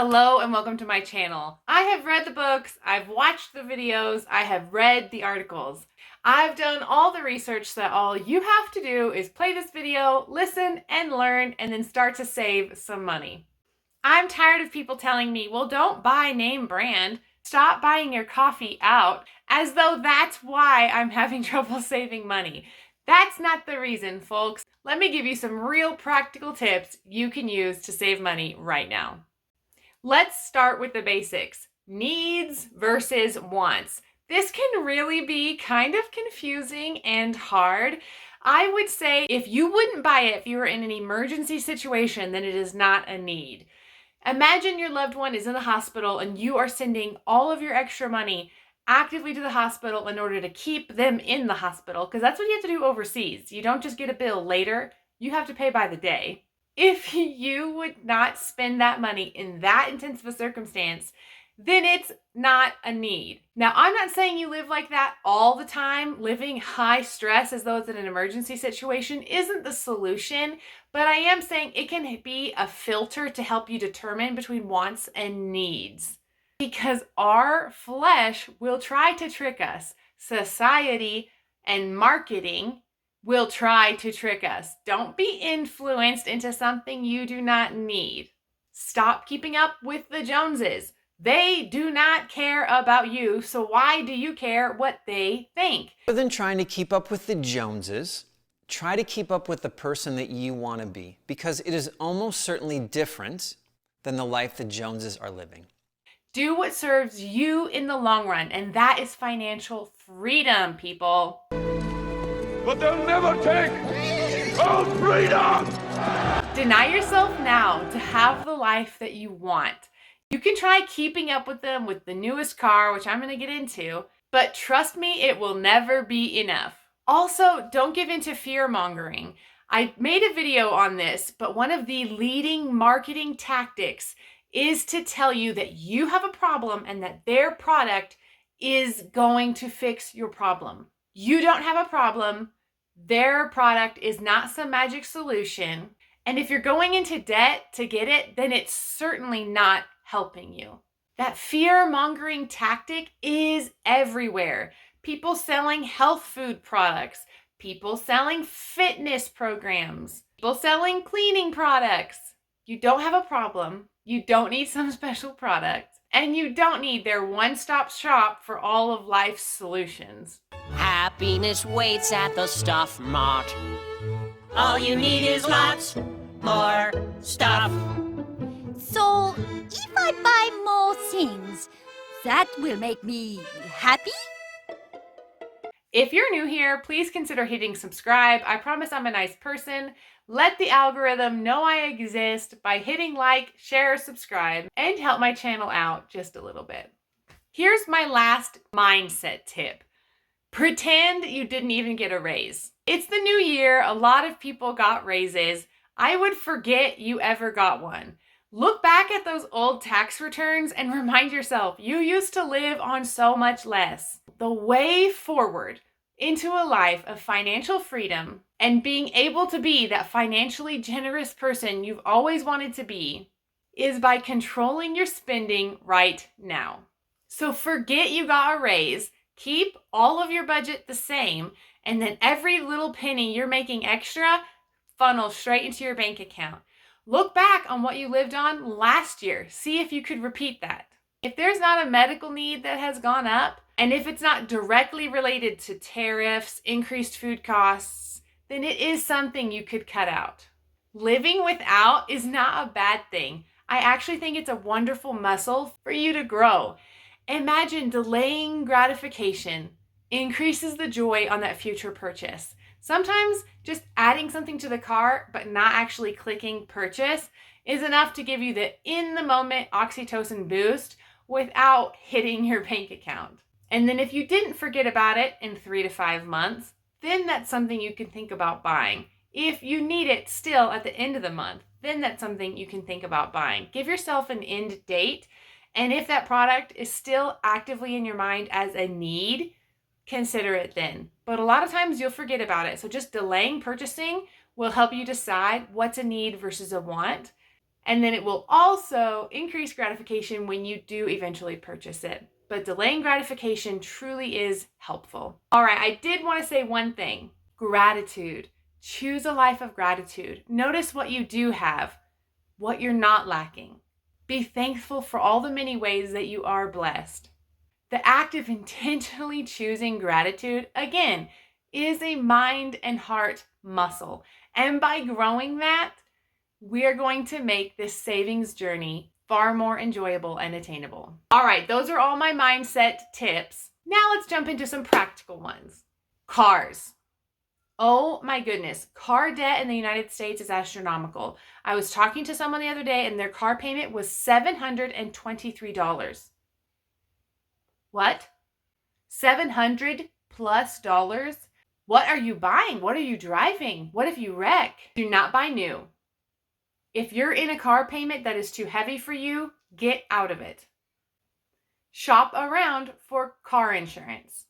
Hello and welcome to my channel. I have read the books, I've watched the videos, I have read the articles. I've done all the research so that all you have to do is play this video, listen and learn, and then start to save some money. I'm tired of people telling me, well, don't buy name brand. Stop buying your coffee out, as though that's why I'm having trouble saving money. That's not the reason, folks. Let me give you some real practical tips you can use to save money right now. Let's start with the basics. Needs versus wants. This can really be kind of confusing and hard. I would say if you wouldn't buy it if you were in an emergency situation, then it is not a need. Imagine your loved one is in the hospital and you are sending all of your extra money actively to the hospital in order to keep them in the hospital, because that's what you have to do overseas. You don't just get a bill later, you have to pay by the day. If you would not spend that money in that intense of a circumstance, then it's not a need. Now, I'm not saying you live like that all the time. Living high stress as though it's an emergency situation isn't the solution, but I am saying it can be a filter to help you determine between wants and needs. Because our flesh will try to trick us. Society and marketing will try to trick us. Don't be influenced into something you do not need. Stop keeping up with the Joneses. They do not care about you, so why do you care what they think? Rather than trying to keep up with the Joneses, try to keep up with the person that you want to be, because it is almost certainly different than the life the Joneses are living. Do what serves you in the long run, and that is financial freedom, people. But they'll never take our freedom! Deny yourself now to have the life that you want. You can try keeping up with them with the newest car, which I'm going to get into, but trust me, it will never be enough. Also, don't give in to fear-mongering. I made a video on this, but one of the leading marketing tactics is to tell you that you have a problem and that their product is going to fix your problem. You don't have a problem. Their product is not some magic solution. And if you're going into debt to get it, then it's certainly not helping you. That fear-mongering tactic is everywhere. People selling health food products, people selling fitness programs, people selling cleaning products. You don't have a problem. You don't need some special product. And you don't need their one-stop shop for all of life's solutions. Happiness waits at the Stuff Mart. All you need is lots more stuff. So, if I buy more things, that will make me happy? If you're new here, please consider hitting subscribe. I promise I'm a nice person. Let the algorithm know I exist by hitting like, share, subscribe, and help my channel out just a little bit. Here's my last mindset tip. Pretend you didn't even get a raise. It's the new year. A lot of people got raises. I would forget you ever got one. Look back at those old tax returns and remind yourself you used to live on so much less. The way forward into a life of financial freedom and being able to be that financially generous person you've always wanted to be is by controlling your spending right now. So forget you got a raise, keep all of your budget the same, and then every little penny you're making extra funnel straight into your bank account. Look back on what you lived on last year. See if you could repeat that. If there's not a medical need that has gone up, and if it's not directly related to tariffs, increased food costs, then it is something you could cut out. Living without is not a bad thing. I actually think it's a wonderful muscle for you to grow. Imagine delaying gratification increases the joy on that future purchase. Sometimes just adding something to the cart but not actually clicking purchase is enough to give you the in-the-moment oxytocin boost without hitting your bank account. And then if you didn't forget about it in 3 to 5 months, then that's something you can think about buying. If you need it still at the end of the month, then that's something you can think about buying. Give yourself an end date, and if that product is still actively in your mind as a need, consider it then. But a lot of times you'll forget about it. So just delaying purchasing will help you decide what's a need versus a want. And then it will also increase gratification when you do eventually purchase it. But delaying gratification truly is helpful. All right, I did want to say one thing. Gratitude. Choose a life of gratitude. Notice what you do have, what you're not lacking. Be thankful for all the many ways that you are blessed. The act of intentionally choosing gratitude, again, is a mind and heart muscle. And by growing that, we're going to make this savings journey far more enjoyable and attainable. All right, those are all my mindset tips. Now let's jump into some practical ones. Cars. Oh my goodness, car debt in the United States is astronomical. I was talking to someone the other day and their car payment was $723. What? $700 plus dollars? What are you buying? What are you driving? What if you wreck? Do not buy new. If you're in a car payment that is too heavy for you, get out of it. Shop around for car insurance.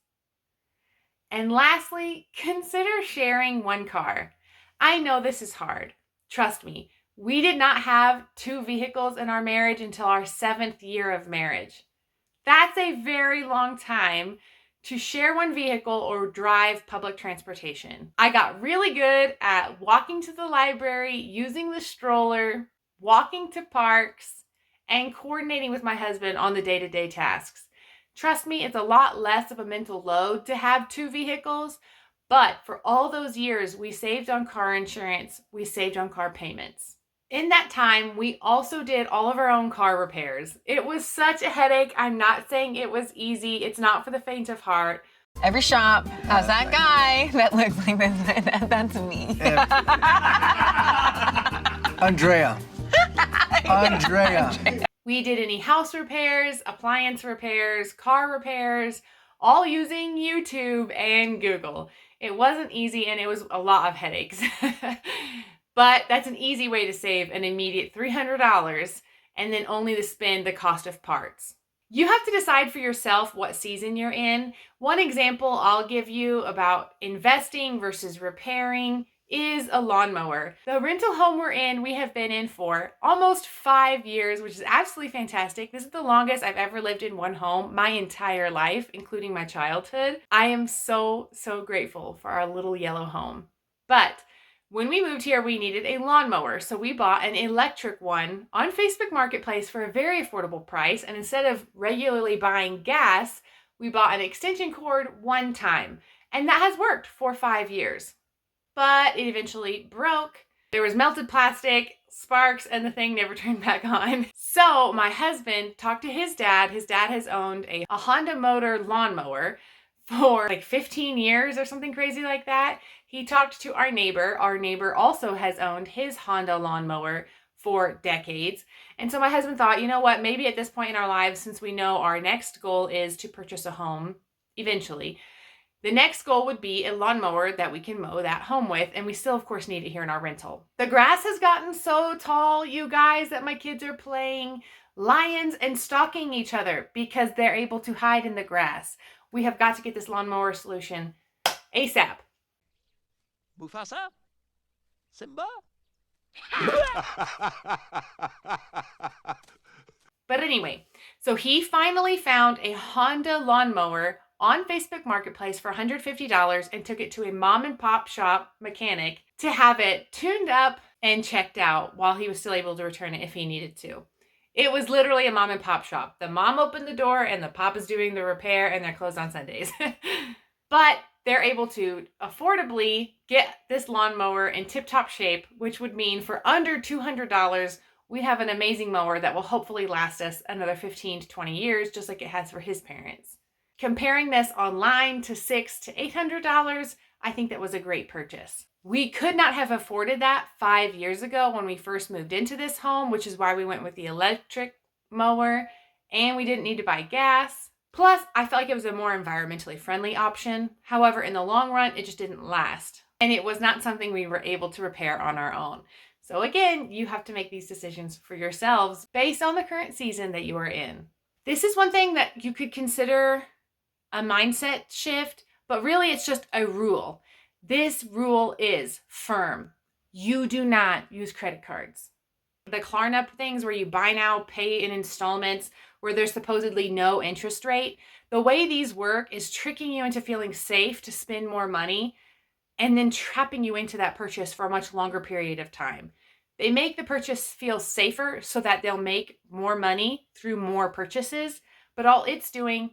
And lastly, consider sharing one car. I know this is hard. Trust me, we did not have 2 vehicles in our marriage until our 7th year of marriage. That's a very long time to share one vehicle or drive public transportation. I got really good at walking to the library, using the stroller, walking to parks, and coordinating with my husband on the day-to-day tasks. Trust me, it's a lot less of a mental load to have 2 vehicles, but for all those years, we saved on car insurance, we saved on car payments. In that time, we also did all of our own car repairs. It was such a headache. I'm not saying it was easy. It's not for the faint of heart. Every shop has that guy that looks like this. That's me. Andrea. We did any house repairs, appliance repairs, car repairs, all using YouTube and Google. It wasn't easy and it was a lot of headaches. But that's an easy way to save an immediate $300 and then only to spend the cost of parts. You have to decide for yourself what season you're in. One example I'll give you about investing versus repairing is a lawnmower. The rental home we're in, we have been in for almost 5 years, which is absolutely fantastic. This is the longest I've ever lived in one home my entire life, including my childhood. I am so grateful for our little yellow home. But when we moved here, we needed a lawnmower, so we bought an electric one on Facebook Marketplace for a very affordable price, and instead of regularly buying gas, we bought an extension cord one time, and that has worked for 5 years. But it eventually broke. There was melted plastic, sparks, and the thing never turned back on. So my husband talked to his dad. His dad has owned a Honda motor lawnmower for like 15 years or something crazy like that. He talked to our neighbor. Our neighbor also has owned his Honda lawnmower for decades. And so my husband thought, you know what, maybe at this point in our lives, since we know our next goal is to purchase a home eventually, the next goal would be a lawnmower that we can mow that home with, and we still, of course, need it here in our rental. The grass has gotten so tall, you guys, that my kids are playing lions and stalking each other because they're able to hide in the grass. We have got to get this lawnmower solution ASAP. Mufasa? Simba? But anyway, so he finally found a Honda lawnmower on Facebook Marketplace for $150 and took it to a mom and pop shop mechanic to have it tuned up and checked out while he was still able to return it if he needed to. It was literally a mom and pop shop. The mom opened the door and the pop is doing the repair, and they're closed on Sundays. But they're able to affordably get this lawnmower in tip-top shape, which would mean for under $200, we have an amazing mower that will hopefully last us another 15 to 20 years, just like it has for his parents. Comparing this online to $600 to $800, I think that was a great purchase. We could not have afforded that 5 years ago when we first moved into this home, which is why we went with the electric mower, and we didn't need to buy gas. Plus, I felt like it was a more environmentally friendly option. However, in the long run, it just didn't last. And it was not something we were able to repair on our own. So again, you have to make these decisions for yourselves based on the current season that you are in. This is one thing that you could consider a mindset shift, but really it's just a rule. This rule is firm. You do not use credit cards. The Klarna things where you buy now, pay in installments, where there's supposedly no interest rate. The way these work is tricking you into feeling safe to spend more money and then trapping you into that purchase for a much longer period of time. They make the purchase feel safer so that they'll make more money through more purchases, but all it's doing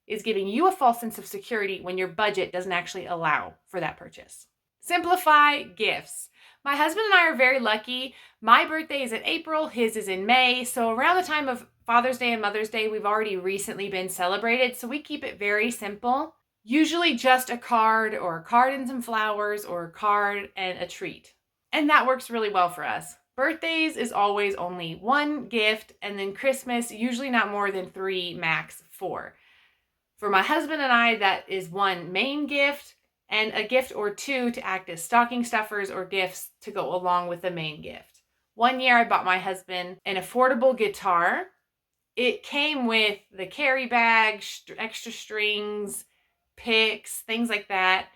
is giving you a false sense of security when your budget doesn't actually allow for that purchase. Simplify gifts. My husband and I are very lucky. My birthday is in April, his is in May. So around the time of Father's Day and Mother's Day, we've already recently been celebrated. So we keep it very simple. Usually just a card or a card and some flowers or a card and a treat. And that works really well for us. Birthdays is always only one gift, and then Christmas, usually not more than 3, max 4. For my husband and I, that is one main gift and a gift or 2 to act as stocking stuffers or gifts to go along with the main gift. One year I bought my husband an affordable guitar. It came with the carry bag, extra strings, picks, things like that,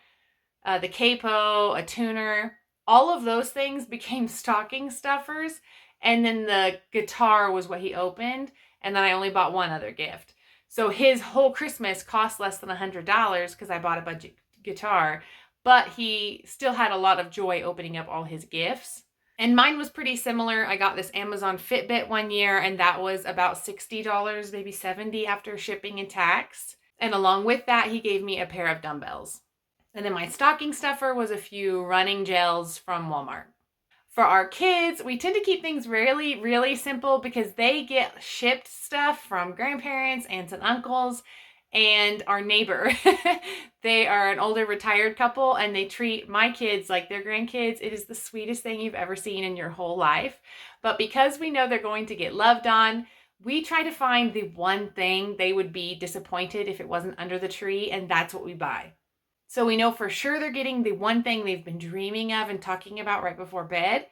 the capo, a tuner. All of those things became stocking stuffers, and then the guitar was what he opened, and then I only bought one other gift. So his whole Christmas cost less than $100 because I bought a budget guitar, but he still had a lot of joy opening up all his gifts. And mine was pretty similar. I got this Amazon Fitbit one year, and that was about $60, maybe $70 after shipping and tax. And along with that, he gave me a pair of dumbbells. And then my stocking stuffer was a few running gels from Walmart. For our kids, we tend to keep things really, really simple because they get shipped stuff from grandparents, aunts and uncles, and our neighbor. They are an older retired couple, and they treat my kids like their grandkids. It is the sweetest thing you've ever seen in your whole life. But because we know they're going to get loved on, we try to find the one thing they would be disappointed if it wasn't under the tree, and that's what we buy. So we know for sure they're getting the one thing they've been dreaming of and talking about right before bed,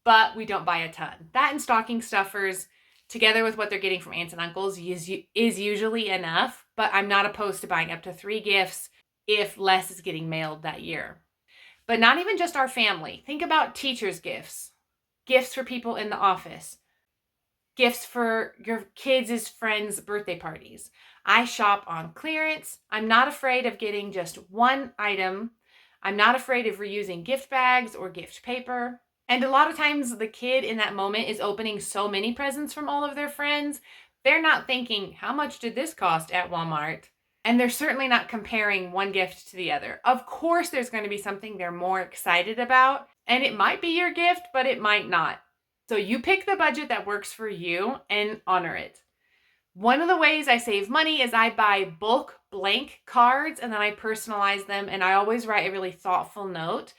but we don't buy a ton. That and stocking stuffers, together with what they're getting from aunts and uncles, is usually enough, but I'm not opposed to buying up to 3 gifts if less is getting mailed that year. But not even just our family. Think about teachers' gifts, gifts for people in the office, gifts for your kids' friends' birthday parties. I shop on clearance. I'm not afraid of getting just one item. I'm not afraid of reusing gift bags or gift paper. And a lot of times the kid in that moment is opening so many presents from all of their friends, they're not thinking, how much did this cost at Walmart? And they're certainly not comparing one gift to the other. Of course, there's going to be something they're more excited about, and it might be your gift, but it might not. So you pick the budget that works for you and honor it. One of the ways I save money is I buy bulk blank cards and then I personalize them, and I always write a really thoughtful note.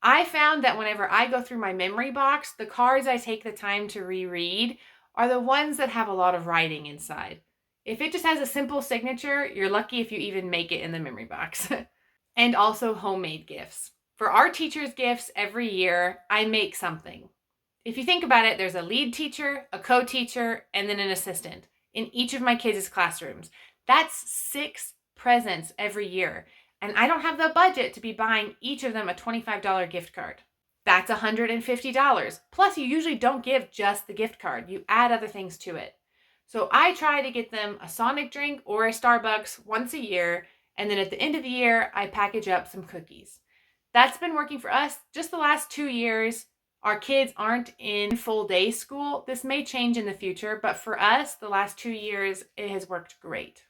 I found that whenever I go through my memory box, the cards I take the time to reread are the ones that have a lot of writing inside. If it just has a simple signature, you're lucky if you even make it in the memory box. And also homemade gifts. For our teachers' gifts every year, I make something. If you think about it, there's a lead teacher, a co-teacher, and then an assistant in each of my kids' classrooms. That's 6 presents every year. And I don't have the budget to be buying each of them a $25 gift card. That's $150. Plus, you usually don't give just the gift card. You add other things to it. So I try to get them a Sonic drink or a Starbucks once a year. And then at the end of the year, I package up some cookies. That's been working for us just the last 2 years. Our kids aren't in full day school. This may change in the future, but for us, the last 2 years, it has worked great.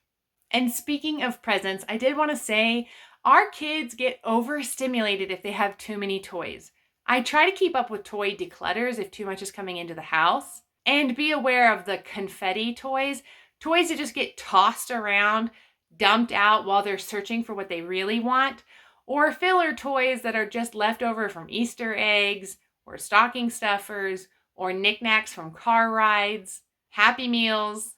And speaking of presents, I did want to say our kids get overstimulated if they have too many toys. I try to keep up with toy declutters if too much is coming into the house, and be aware of the confetti toys that just get tossed around, dumped out while they're searching for what they really want, or filler toys that are just left over from Easter eggs, or stocking stuffers, or knickknacks from car rides, Happy Meals.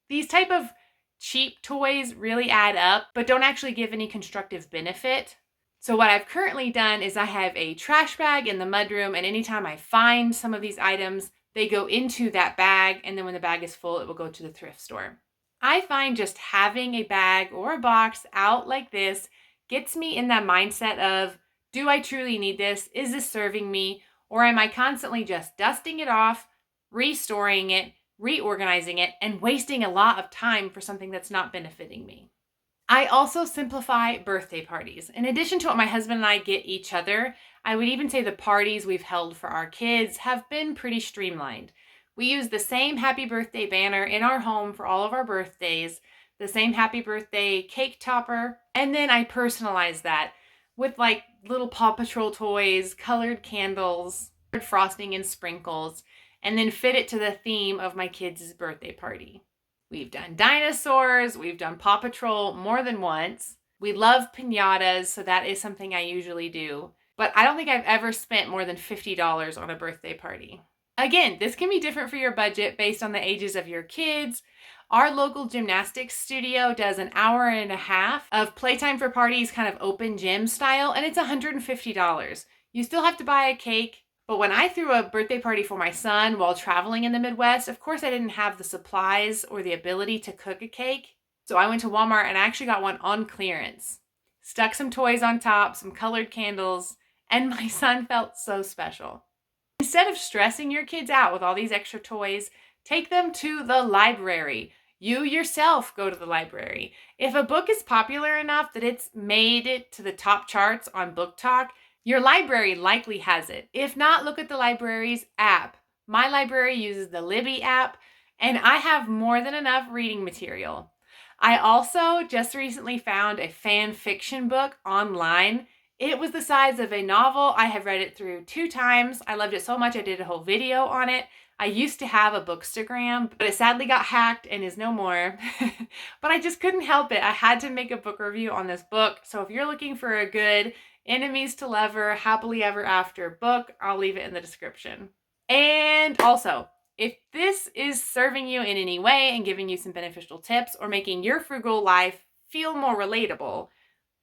These type of cheap toys really add up, but don't actually give any constructive benefit. So what I've currently done is I have a trash bag in the mudroom, and anytime I find some of these items, they go into that bag, and then when the bag is full, it will go to the thrift store. I find just having a bag or a box out like this gets me in that mindset of, do I truly need this? Is this serving me? Or am I constantly just dusting it off, restoring it, reorganizing it, and wasting a lot of time for something that's not benefiting me. I also simplify birthday parties. In addition to what my husband and I get each other, I would even say the parties we've held for our kids have been pretty streamlined. We use the same happy birthday banner in our home for all of our birthdays, the same happy birthday cake topper, and then I personalize that with like little Paw Patrol toys, colored candles, frosting and sprinkles, and then fit it to the theme of my kids' birthday party. We've done dinosaurs, we've done Paw Patrol more than once. We love piñatas, so that is something I usually do. But I don't think I've ever spent more than $50 on a birthday party. Again, this can be different for your budget based on the ages of your kids. Our local gymnastics studio does an hour and a half of playtime for parties, kind of open gym style, and it's $150. You still have to buy a cake. But when I threw a birthday party for my son while traveling in the Midwest, of course I didn't have the supplies or the ability to cook a cake. So I went to Walmart and I actually got one on clearance. Stuck some toys on top, some colored candles, and my son felt so special. Instead of stressing your kids out with all these extra toys, take them to the library. You yourself go to the library. If a book is popular enough that it's made it to the top charts on Book Talk, your library likely has it. If not, look at the library's app. My library uses the Libby app, and I have more than enough reading material. I also just recently found a fan fiction book online. It was the size of a novel. I have read it through 2 times. I loved it so much I did a whole video on it. I used to have a Bookstagram, but it sadly got hacked and is no more. But I just couldn't help it. I had to make a book review on this book. So if you're looking for a good enemies to lover, happily ever after book, I'll leave it in the description. And also, if this is serving you in any way and giving you some beneficial tips or making your frugal life feel more relatable,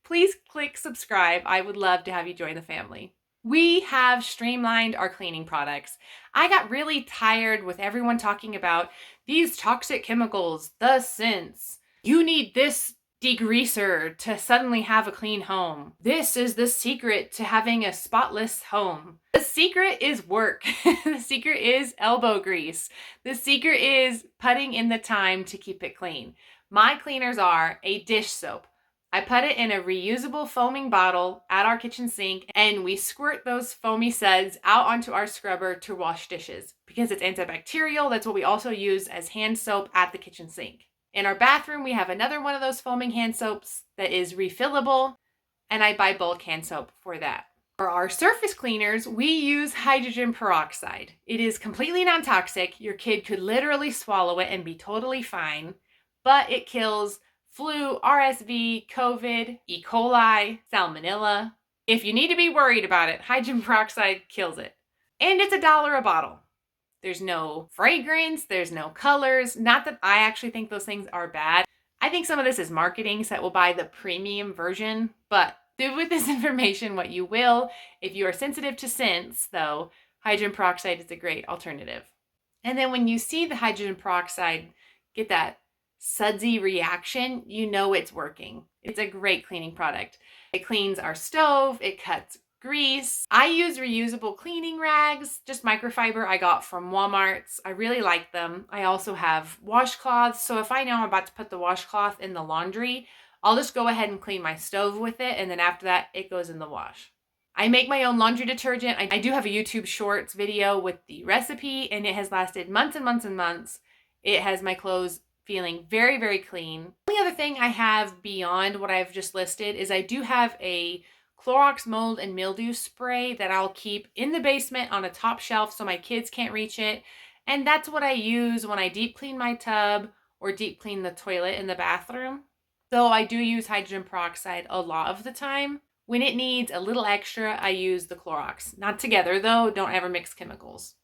please click subscribe. I would love to have you join the family. We have streamlined our cleaning products. I got really tired with everyone talking about these toxic chemicals, the scents. You need this degreaser to suddenly have a clean home. This is the secret to having a spotless home. The secret is work. The secret is elbow grease. The secret is putting in the time to keep it clean. My cleaners are a dish soap. I put it in a reusable foaming bottle at our kitchen sink, and we squirt those foamy suds out onto our scrubber to wash dishes. Because it's antibacterial, that's what we also use as hand soap at the kitchen sink. In our bathroom, we have another one of those foaming hand soaps that is refillable, and I buy bulk hand soap for that. For our surface cleaners, we use hydrogen peroxide. It is completely non-toxic. Your kid could literally swallow it and be totally fine, but it kills flu, RSV, COVID, E. coli, salmonella. If you need to be worried about it, hydrogen peroxide kills it. And it's $1 a bottle. There's no fragrance, there's no colors. Not that I actually think those things are bad. I think some of this is marketing, so that we'll buy the premium version. But do with this information what you will. If you are sensitive to scents, though, hydrogen peroxide is a great alternative. And then when you see the hydrogen peroxide get that sudsy reaction, you know it's working. It's a great cleaning product. It cleans our stove, it cuts grease. I use reusable cleaning rags, just microfiber I got from Walmart's. I really like them. I also have washcloths, so if I know I'm about to put the washcloth in the laundry, I'll just go ahead and clean my stove with it, and then after that, it goes in the wash. I make my own laundry detergent. I do have a YouTube Shorts video with the recipe, and it has lasted months and months and months. It has my clothes feeling very, very clean. The only other thing I have beyond what I've just listed is I do have a Clorox mold and mildew spray that I'll keep in the basement on a top shelf so my kids can't reach it. And that's what I use when I deep clean my tub or deep clean the toilet in the bathroom. So I do use hydrogen peroxide a lot of the time. When it needs a little extra, I use the Clorox. Not together though, don't ever mix chemicals.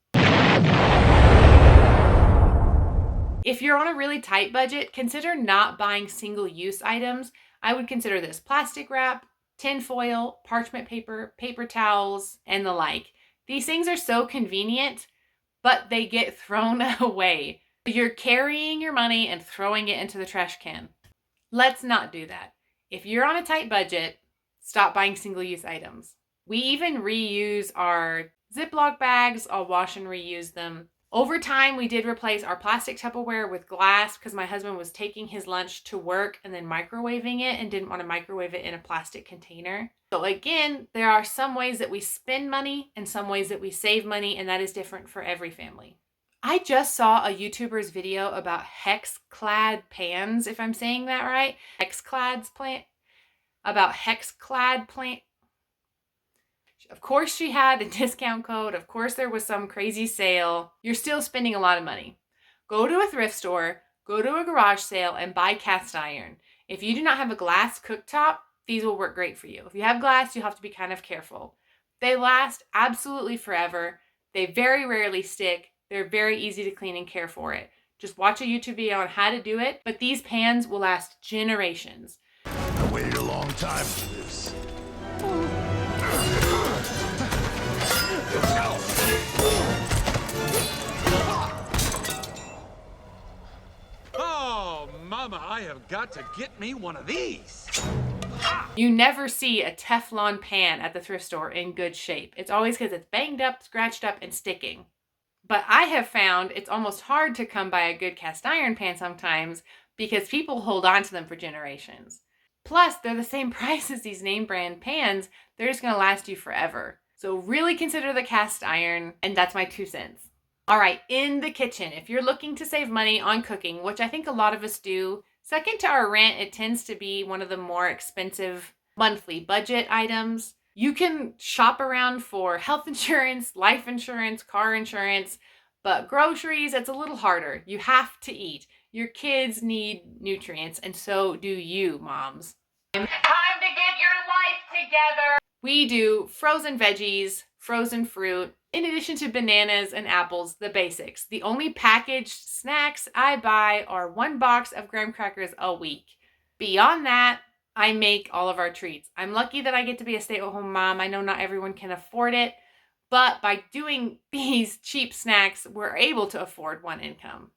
If you're on a really tight budget, consider not buying single-use items. I would consider this plastic wrap, tin foil, parchment paper, paper towels, and the like. These things are so convenient, but they get thrown away. You're carrying your money and throwing it into the trash can. Let's not do that. If you're on a tight budget, stop buying single-use items. We even reuse our Ziploc bags. I'll wash and reuse them. Over time, we did replace our plastic Tupperware with glass because my husband was taking his lunch to work and then microwaving it and didn't want to microwave it in a plastic container. So again, there are some ways that we spend money and some ways that we save money, and that is different for every family. I just saw a YouTuber's video about hex-clad pans, if I'm saying that right. About hex-clad plant. Of course she had a discount code. Of course there was some crazy sale. You're still spending a lot of money. Go to a thrift store, go to a garage sale, and buy cast iron. If you do not have a glass cooktop, these will work great for you. If you have glass, you have to be kind of careful. They last absolutely forever. They very rarely stick. They're very easy to clean and care for it. Just watch a YouTube video on how to do it, but these pans will last generations. I waited a long time for this. Oh, Mama, I have got to get me one of these. You never see a Teflon pan at the thrift store in good shape. It's always because it's banged up, scratched up, and sticking. But I have found it's almost hard to come by a good cast iron pan sometimes because people hold on to them for generations. Plus, they're the same price as these name brand pans. They're just going to last you forever. So really consider the cast iron, and that's my 2 cents. All right, in the kitchen, if you're looking to save money on cooking, which I think a lot of us do, second to our rent, it tends to be one of the more expensive monthly budget items. You can shop around for health insurance, life insurance, car insurance, but groceries, it's a little harder. You have to eat. Your kids need nutrients, and so do you, moms. Time to get your life together. We do frozen veggies, frozen fruit, in addition to bananas and apples, the basics. The only packaged snacks I buy are 1 box of graham crackers a week. Beyond that, I make all of our treats. I'm lucky that I get to be a stay-at-home mom. I know not everyone can afford it, but by doing these cheap snacks, we're able to afford one income.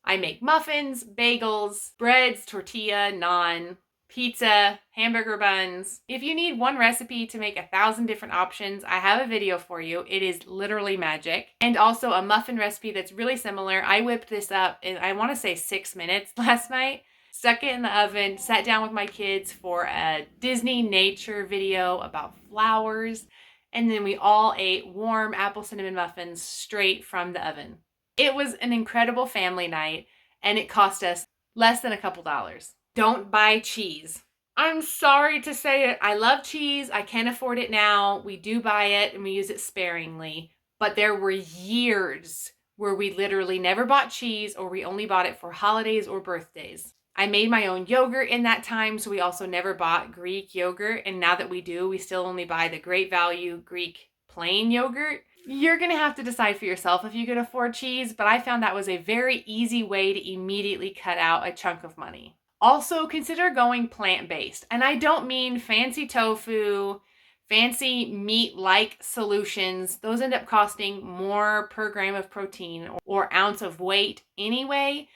I make muffins, bagels, breads, tortilla, naan, pizza, hamburger buns. If you need one recipe to make 1,000 different options, I have a video for you. It is literally magic. And also a muffin recipe that's really similar. I whipped this up in, I want to say 6 minutes last night. Stuck it in the oven, sat down with my kids for a Disney nature video about flowers, and then we all ate warm apple cinnamon muffins straight from the oven. It was an incredible family night, and it cost us less than a couple dollars. Don't buy cheese. I'm sorry to say it. I love cheese. I can't afford it now. We do buy it, and we use it sparingly, but there were years where we literally never bought cheese, or we only bought it for holidays or birthdays. I made my own yogurt in that time, so we also never bought Greek yogurt. And now that we do, we still only buy the Great Value Greek plain yogurt. You're going to have to decide for yourself if you can afford cheese, but I found that was a very easy way to immediately cut out a chunk of money. Also, consider going plant-based. And I don't mean fancy tofu, fancy meat-like solutions. Those end up costing more per gram of protein or ounce of weight anyway.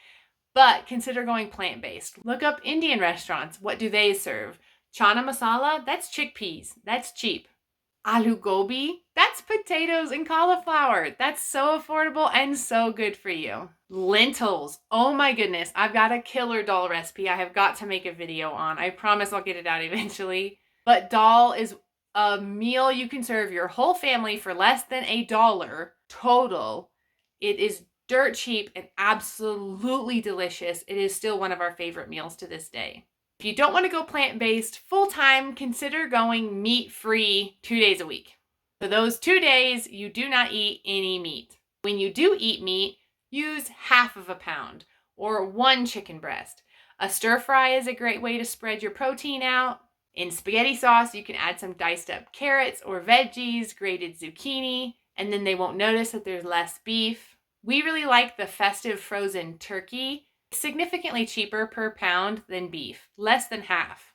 But consider going plant-based. Look up Indian restaurants. What do they serve? Chana masala? That's chickpeas. That's cheap. Aloo gobi? That's potatoes and cauliflower. That's so affordable and so good for you. Lentils. Oh my goodness. I've got a killer dal recipe I have got to make a video on. I promise I'll get it out eventually. But dal is a meal you can serve your whole family for less than $1 total. It is dirt cheap and absolutely delicious. It is still one of our favorite meals to this day. If you don't want to go plant-based full-time, consider going meat-free 2 days a week. For those 2 days, you do not eat any meat. When you do eat meat, use half of a pound or 1 chicken breast. A stir fry is a great way to spread your protein out. In spaghetti sauce, you can add some diced up carrots or veggies, grated zucchini, and then they won't notice that there's less beef. We really like the festive frozen turkey. Significantly cheaper per pound than beef, less than half.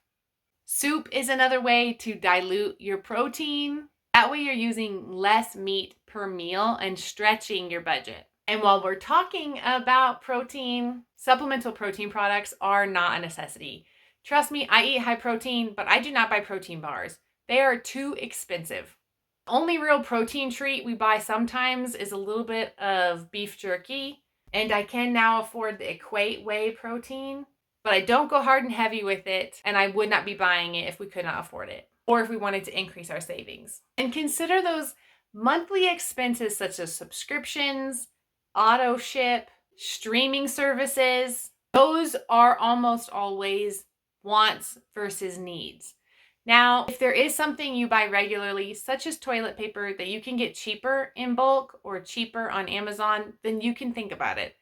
Soup is another way to dilute your protein. That way you're using less meat per meal and stretching your budget. And while we're talking about protein, supplemental protein products are not a necessity. Trust me, I eat high protein, but I do not buy protein bars. They are too expensive. Only real protein treat we buy sometimes is a little bit of beef jerky, and I can now afford the Equate Whey protein, but I don't go hard and heavy with it, and I would not be buying it if we could not afford it, or if we wanted to increase our savings. And consider those monthly expenses such as subscriptions, auto ship, streaming services. Those are almost always wants versus needs. Now, if there is something you buy regularly, such as toilet paper, that you can get cheaper in bulk or cheaper on Amazon, then you can think about it.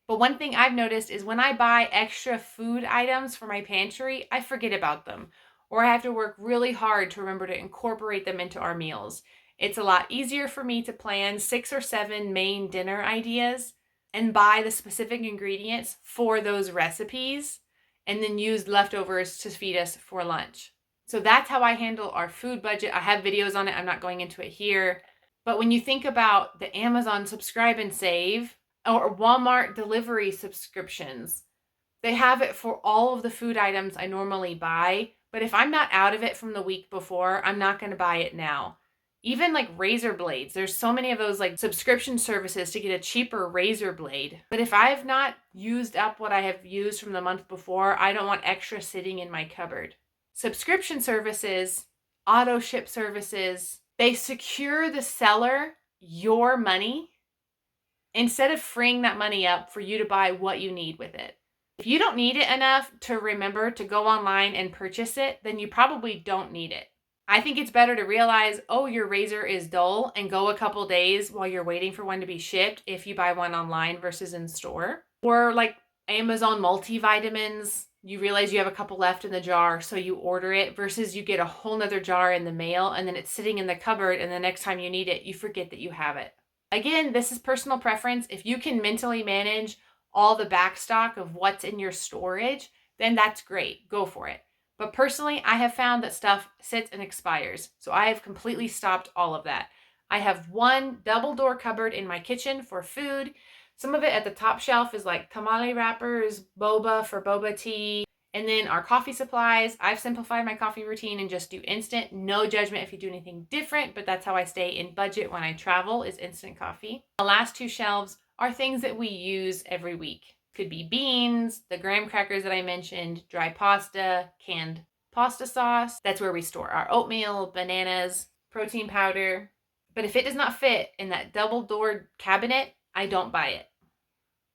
But one thing I've noticed is when I buy extra food items for my pantry, I forget about them, or I have to work really hard to remember to incorporate them into our meals. It's a lot easier for me to plan 6 or 7 main dinner ideas and buy the specific ingredients for those recipes and then use leftovers to feed us for lunch. So that's how I handle our food budget. I have videos on it. I'm not going into it here. But when you think about the Amazon subscribe and save or Walmart delivery subscriptions, they have it for all of the food items I normally buy. But if I'm not out of it from the week before, I'm not going to buy it now. Even like razor blades, there's so many of those like subscription services to get a cheaper razor blade. But if I've not used up what I have used from the month before, I don't want extra sitting in my cupboard. Subscription services, auto ship services, they secure the seller your money instead of freeing that money up for you to buy what you need with it. If you don't need it enough to remember to go online and purchase it, then you probably don't need it. I think it's better to realize, oh, your razor is dull and go a couple days while you're waiting for one to be shipped if you buy one online versus in store. Or like Amazon multivitamins, you realize you have a couple left in the jar, so you order it versus you get a whole nother jar in the mail and then it's sitting in the cupboard and the next time you need it, you forget that you have it. Again, this is personal preference. If you can mentally manage all the backstock of what's in your storage, then that's great. Go for it. But personally, I have found that stuff sits and expires. So I have completely stopped all of that. I have one double door cupboard in my kitchen for food. Some of it at the top shelf is like tamale wrappers, boba for boba tea, and then our coffee supplies. I've simplified my coffee routine and just do instant. No judgment if you do anything different, but that's how I stay in budget when I travel, is instant coffee. The last 2 shelves are things that we use every week. Could be beans, the graham crackers that I mentioned, dry pasta, canned pasta sauce. That's where we store our oatmeal, bananas, protein powder. But if it does not fit in that double-doored cabinet, I don't buy it.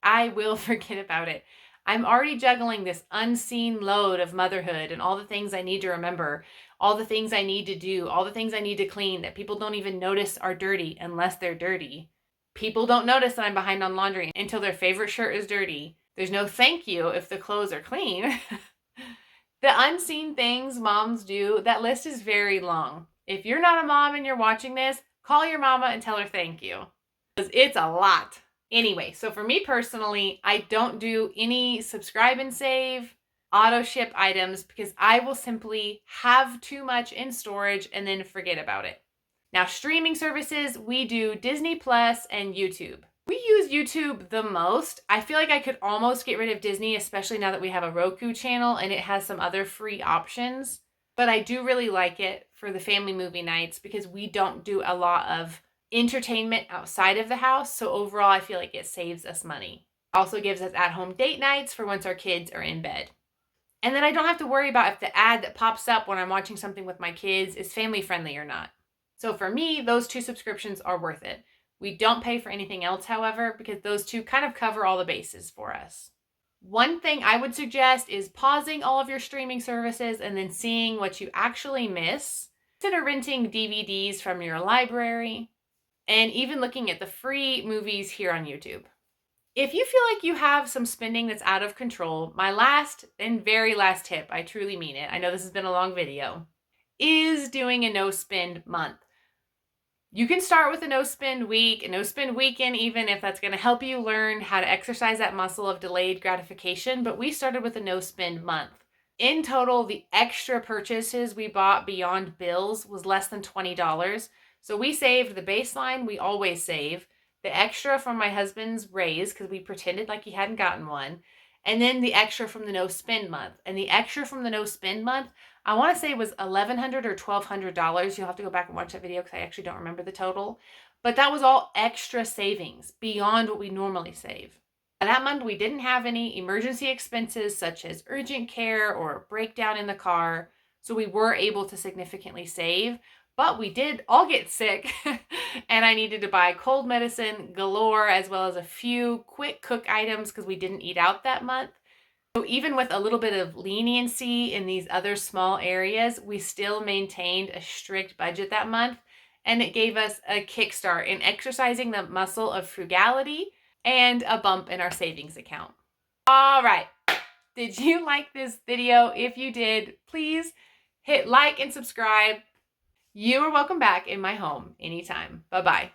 I will forget about it. I'm already juggling this unseen load of motherhood and all the things I need to remember, all the things I need to do, all the things I need to clean that people don't even notice are dirty unless they're dirty. People don't notice that I'm behind on laundry until their favorite shirt is dirty. There's no thank you if the clothes are clean. The unseen things moms do, that list is very long. If you're not a mom and you're watching this, call your mama and tell her thank you. Because it's a lot. Anyway, so for me personally, I don't do any subscribe and save, auto ship items because I will simply have too much in storage and then forget about it. Now, streaming services, we do Disney Plus and YouTube. We use YouTube the most. I feel like I could almost get rid of Disney, especially now that we have a Roku channel and it has some other free options. But I do really like it for the family movie nights because we don't do a lot of entertainment outside of the house. So overall, I feel like it saves us money. Also gives us at-home date nights for once our kids are in bed. And then I don't have to worry about if the ad that pops up when I'm watching something with my kids is family friendly or not. So for me, those 2 subscriptions are worth it. We don't pay for anything else, however, because those 2 kind of cover all the bases for us. One thing I would suggest is pausing all of your streaming services and then seeing what you actually miss. Consider renting DVDs from your library and even looking at the free movies here on YouTube. If you feel like you have some spending that's out of control, my last and very last tip, I truly mean it, I know this has been a long video, is doing a no-spend month. You can start with a no-spend week, a no-spend weekend, even if that's going to help you learn how to exercise that muscle of delayed gratification, but we started with a no-spend month. In total, the extra purchases we bought beyond bills was less than $20. So we saved the baseline we always save, the extra from my husband's raise because we pretended like he hadn't gotten one, and then the extra from the no spend month. And the extra from the no spend month, I want to say was $1,100 or $1,200. You'll have to go back and watch that video because I actually don't remember the total. But that was all extra savings beyond what we normally save. That month, we didn't have any emergency expenses such as urgent care or a breakdown in the car. So we were able to significantly save, but we did all get sick and I needed to buy cold medicine galore, as well as a few quick cook items because we didn't eat out that month. So even with a little bit of leniency in these other small areas, we still maintained a strict budget that month, and it gave us a kickstart in exercising the muscle of frugality and a bump in our savings account. All right. Did you like this video? If you did, please hit like and subscribe. You are welcome back in my home anytime. Bye-bye.